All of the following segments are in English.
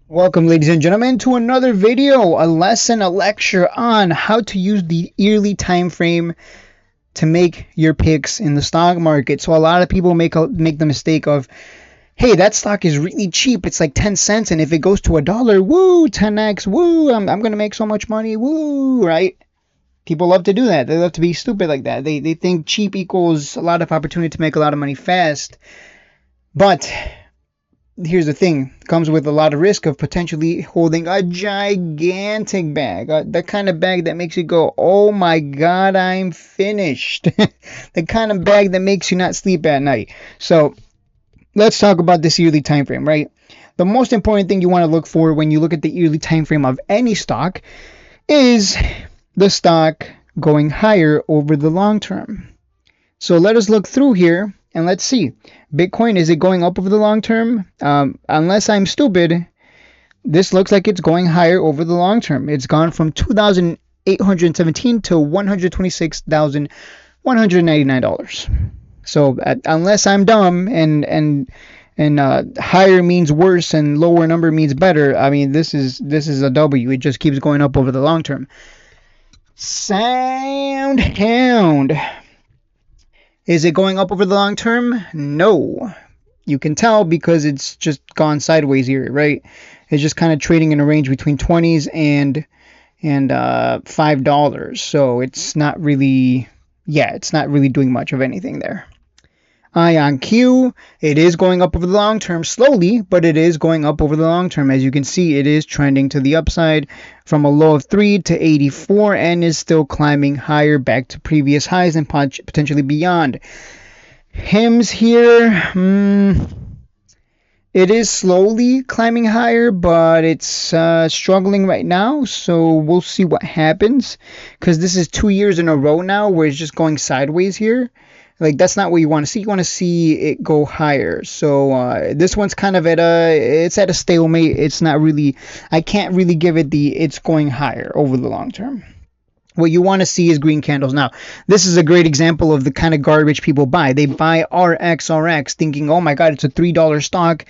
Welcome, ladies and gentlemen, to another video, a lesson, a lecture on how to use the yearly time frame to make your picks in the stock market. So a lot of people make the mistake of, hey, that stock is really cheap. It's like 10 cents, and if it goes to $1, woo, 10x, woo, I'm going to make so much money, woo, right? People love to do that. They love to be stupid like that. They think cheap equals a lot of opportunity to make a lot of money fast. But here's the thing, it comes with a lot of risk of potentially holding a gigantic bag, the kind of bag that makes you go, oh my god, I'm finished. The kind of bag that makes you not sleep at night. So let's talk about this yearly time frame, right? The most important thing you want to look for when you look at the yearly time frame of any stock is the stock going higher over the long term. So let us look through here and let's see. Bitcoin, is it going up over the long term? Unless I'm stupid, this looks like it's going higher over the long term. It's gone from $2,817 to $126,199. So unless I'm dumb and higher means worse and lower number means better, I mean this is a W. It just keeps going up over the long term. Sound hound. Is it going up over the long term? No. You can tell because it's just gone sideways here, right? It's just kind of trading in a range between 20s and $5. So it's not really, it's not really doing much of anything there. IonQ, it is going up over the long term slowly, but it is going up over the long term. As you can see, it is trending to the upside from a low of 3 to 84 and is still climbing higher back to previous highs and potentially beyond. HIMS here, it is slowly climbing higher, but it's struggling right now, so we'll see what happens, because this is 2 years in a row now where it's just going sideways here. Like, that's not what you want to see. You want to see it go higher. So this one's kind of at a stalemate. It's not really, I can't really give it it's going higher over the long term. What you want to see is green candles. Now, this is a great example of the kind of garbage people buy. They buy RX thinking, oh my God, it's a $3 stock.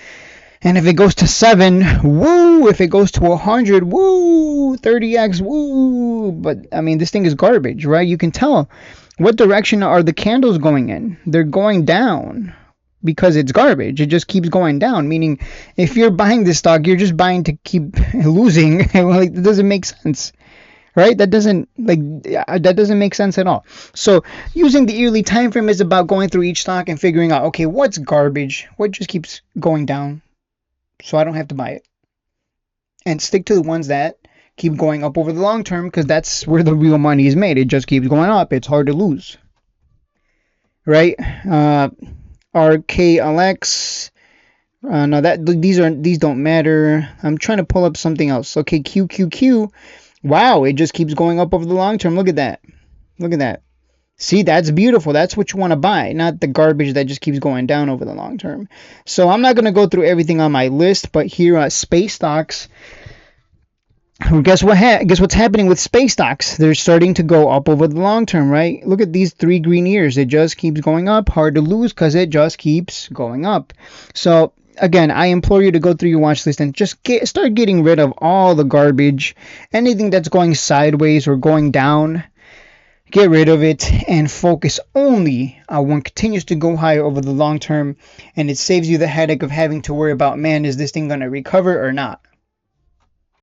And if it goes to 7, woo! If it goes to 100, woo! 30x, woo! But, I mean, this thing is garbage, right? You can tell. What direction are the candles going in? They're going down because it's garbage. It just keeps going down, meaning if you're buying this stock, you're just buying to keep losing. Like, that doesn't make sense, right? That doesn't make sense at all. So using the yearly time frame is about going through each stock and figuring out, okay, what's garbage? What just keeps going down? So I don't have to buy it. And stick to the ones that keep going up over the long term, because that's where the real money is made. It just keeps going up. It's hard to lose, right? RKLX. No, these don't matter. I'm trying to pull up something else. Okay, QQQ. Wow, it just keeps going up over the long term. Look at that. Look at that. See, that's beautiful. That's what you want to buy, not the garbage that just keeps going down over the long term. So I'm not going to go through everything on my list, but here are space stocks. Guess what's happening with space stocks? They're starting to go up over the long term, right? Look at these 3 green years. It just keeps going up. Hard to lose because it just keeps going up. So again, I implore you to go through your watch list and just start getting rid of all the garbage. Anything that's going sideways or going down, get rid of it and focus only on what continues to go higher over the long term. And it saves you the headache of having to worry about, man, is this thing going to recover or not?